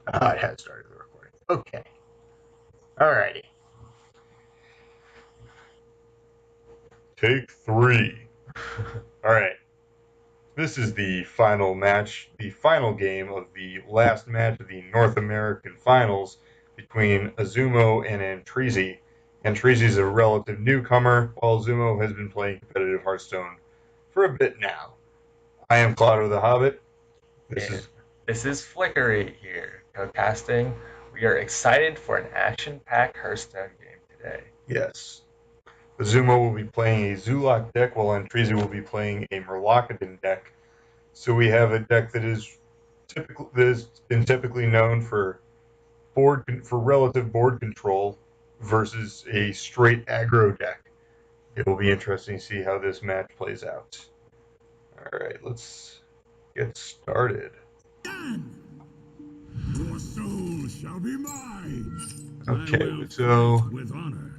It has started the recording. Okay. Alrighty. Take 3. Alright. This is the final match, the final game of the last match of the North American Finals between Azumo and Antrezi. Antrezi is a relative newcomer, while Azumo has been playing competitive Hearthstone for a bit now. I am Cladothehobbit. This And is this is Flickery here, co-casting. We are excited for an action-packed Hearthstone game today. yes. Azumo will be playing a Zulak deck, while Antrezi will be playing a Murlocaden deck. So we have a deck that has been typically known for relative board control versus a straight aggro deck. It will be interesting to see how this match plays out. All right, let's get started. Your soul shall be mine. Okay, so With honor.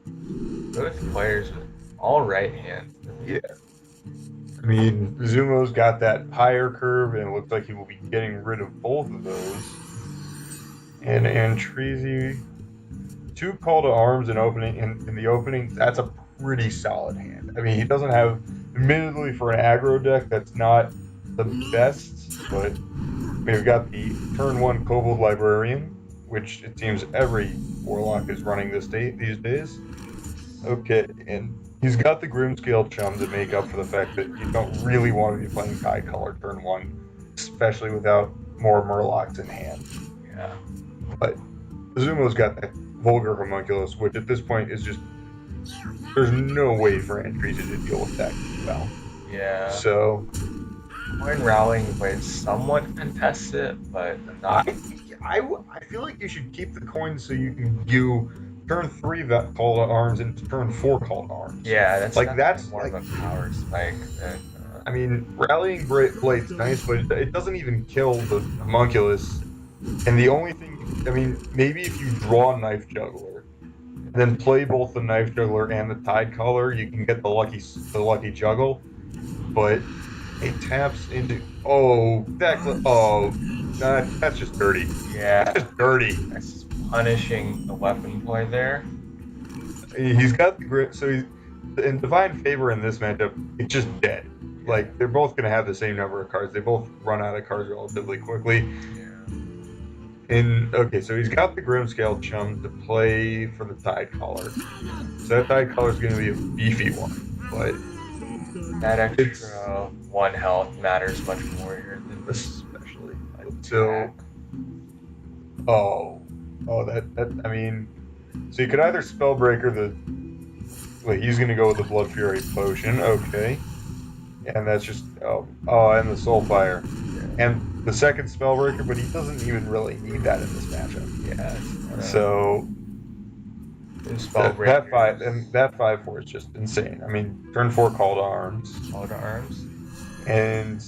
Both players with all right hands. yeah, I mean Zumo's got that higher curve, and it looks like he will be getting rid of both of those. And Antrezi, 2 call to arms in the opening. That's a pretty solid hand. I mean, he doesn't have, admittedly, for an aggro deck, that's not the best, but we've got the turn 1 Kobold Librarian, which it seems every Warlock is running these days. Okay, and he's got the Grimscale Chum to make up for the fact that you don't really want to be playing Tide Color turn 1, especially without more Murlocs in hand. Yeah. But Azumo's got that Vulgar Homunculus, which at this point is just, there's no way for Antrezi to deal with that well. Yeah. So Coin Rallying plays somewhat contested, but not. I feel like you should keep the coins so you can do turn 3 call to arms and turn 4 call to arms. Yeah, that's like that's more like, of a power spike than. I mean, Rallying Blade's nice, but it doesn't even kill the homunculus. And the only thing, I mean, maybe if you draw Knife Juggler, then play both the Knife Juggler and the Tide Color, you can get the lucky juggle. But it taps into that's just dirty. Yeah. That's just dirty. That's just punishing the weapon play there. He's got the grip, so he's in Divine Favor in this matchup. It's just dead. Like, they're both going to have the same number of cards. They both run out of cards relatively quickly. And okay, so he's got the Grimscale Chum to play for the Tide Collar. So that Tide Collar is going to be a beefy one, but that extra 1 health matters much more here than especially. So, that I mean, so you could either Spellbreaker the. Wait, he's going to go with the Blood Fury Potion. Okay. And that's just and the Soulfire, and the second Spellbreaker, but he doesn't even really need that in this matchup. Yeah. So that 5/4 is just insane. I mean, turn 4 Call to Arms. Call to Arms. And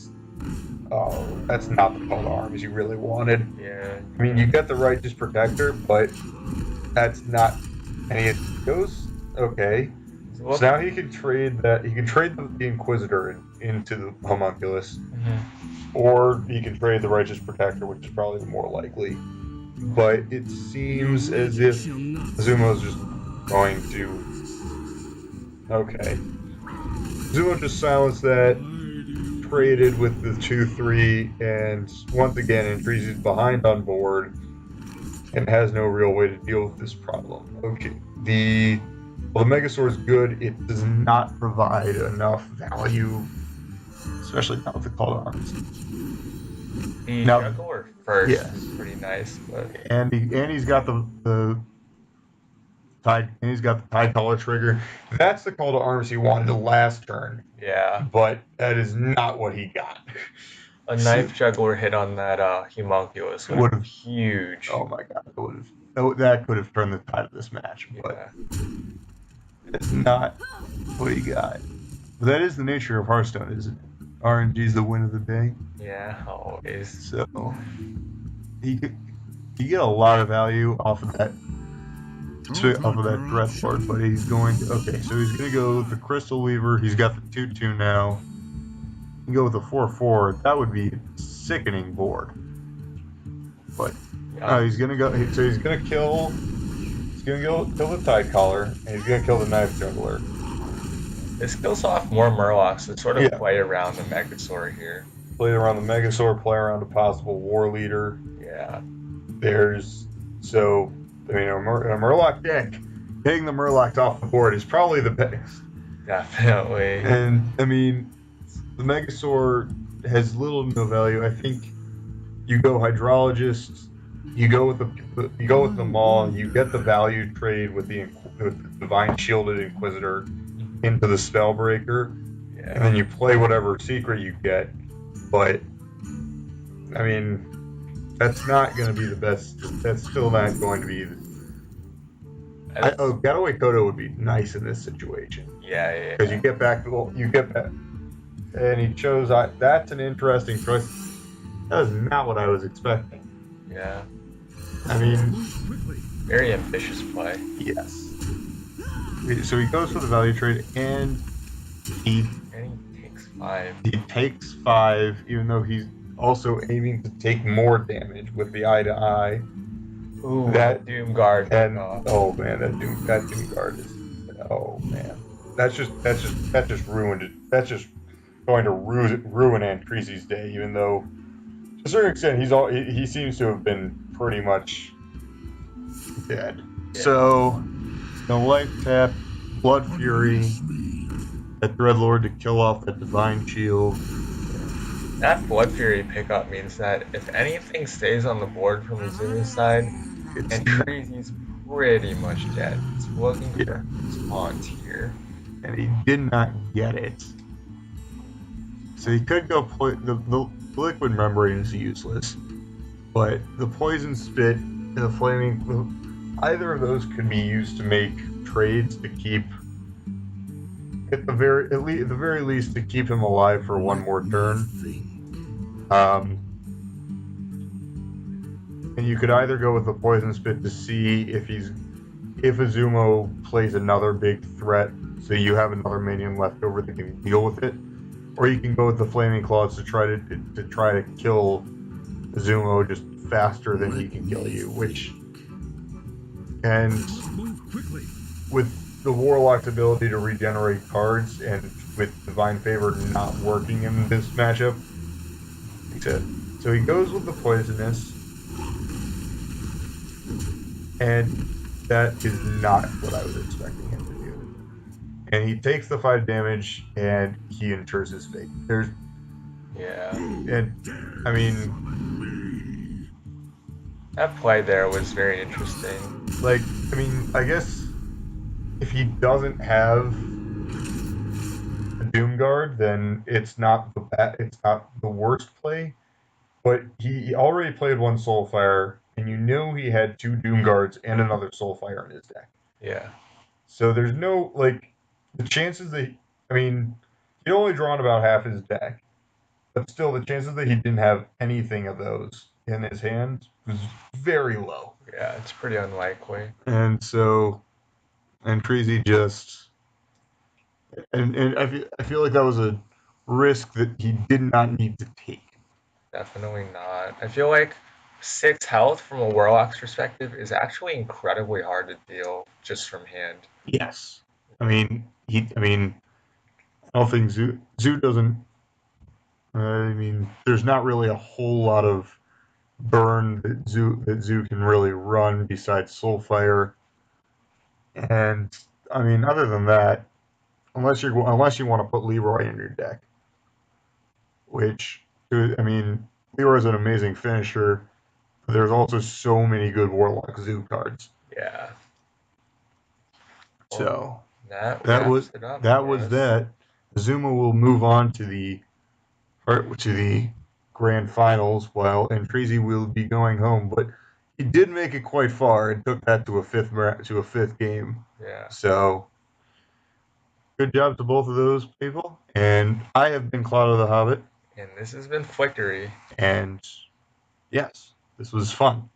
that's not the Call to Arms you really wanted. Yeah. I mean, you get the Righteous Protector, but that's not any of those. Okay. So now he can trade that. He can trade the Inquisitor into the Homunculus, or he can trade the Righteous Protector, which is probably the more likely. But it seems as if Zumo's just going to. Okay. Zumo just silenced that, traded with the 2/3, and once again, Antrezi's behind on board and has no real way to deal with this problem. Okay. The Megasaur is good. It does not provide enough value, especially not with the Call to Arms. The Juggler first is pretty nice, but and he's got the Tide, and he's got the Tide Collar trigger. That's the Call to Arms he wanted the last turn. Yeah, but that is not what he got. A Knife Juggler hit on that Homunculus would have huge. Oh my god, that could have turned the tide of this match, but it's not what he got. But that is the nature of Hearthstone, isn't it? RNG's the win of the day. Yeah, always. So he get a lot of value off of that Dress board, but he's going to so he's gonna go with the Crystal Weaver. He's got the 2/2 now. He can go with the 4/4. That would be a sickening board. But Yeah. he's gonna go. So he's gonna kill. He's gonna go kill the Tide Caller, and he's gonna kill the Knife Juggler. This kills off more Murlocs to sort of Yeah. play around the Megasaur here. Play around the Megasaur. Play around a possible War Leader. Yeah. There's so I mean a Murloc deck. Getting the Murlocs off the board is probably the best. Definitely. And I mean, the Megasaur has little to no value. I think you go Hydrologist, you go with the Maw, you get the value trade with the Divine Shielded Inquisitor into the Spellbreaker, and then you play whatever secret you get. But I mean, that's not going to be the best. That's still not going to be. Getaway Kodo would be nice in this situation. Yeah. Because you get back, and he chose. That's an interesting choice. That is not what I was expecting. Yeah. I mean, very ambitious play. Yes. So he goes for the value trade, and he takes 5. He takes 5, even though he's also aiming to take more damage with the Eye to Eye. Ooh, that Doom Guard. And oh man, that Doom Guard is. Oh man, that just ruined it. That's just going to ruin Antrisi's day. Even though, to a certain extent, he seems to have been pretty much dead. Yeah. So, the life tap, Blood Fury, that Dreadlord to kill off that Divine Shield. That Blood Fury pickup means that if anything stays on the board from Izumu's side, Antrisi's pretty much dead. He's looking for his taunt here. And he did not get it. So he could go the Liquid Membrane is useless. But the Poison Spit and the Flaming, either of those could be used to make trades to keep, at the very least, to keep him alive for one more turn. And you could either go with the Poison Spit to see if Izumo plays another big threat, so you have another minion left over that can deal with it, or you can go with the Flaming Claws to try to kill Izumo just faster than he can kill you, and with the Warlock's ability to regenerate cards and with Divine Favor not working in this matchup, so he goes with the Poisonous. And that is not what I was expecting him to do. And he takes the 5 damage, and he inters his fate. And, I mean, that play there was very interesting. Like, I mean, I guess if he doesn't have a Doom Guard, then it's not the worst play. But he already played one Soulfire, and you knew he had 2 Doom Guards and another Soulfire in his deck. Yeah. So there's no, the chances that, I mean, he'd only drawn about half his deck, but still the chances that he didn't have anything of those in his hand was very low. Yeah, it's pretty unlikely. And so, Antrisi just, and I feel like that was a risk that he did not need to take. Definitely not. I feel like 6 health from a Warlock's perspective is actually incredibly hard to deal just from hand. Yes. I mean, I don't think Zoo doesn't. I mean, there's not really a whole lot of burn that Zoo can really run besides Soulfire. And I mean, other than that, unless you want to put Leroy in your deck, which, I mean, Leroy is an amazing finisher. But there's also so many good Warlock Zoo cards. Yeah. So that was that. Zuma will move on to the grand finals, while Antrisi will be going home. But he did make it quite far and took that to a fifth game. Yeah. So good job to both of those people. And I have been Cladothehobbit. And this has been Flickery. And yes, this was fun.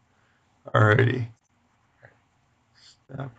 Alrighty. Stop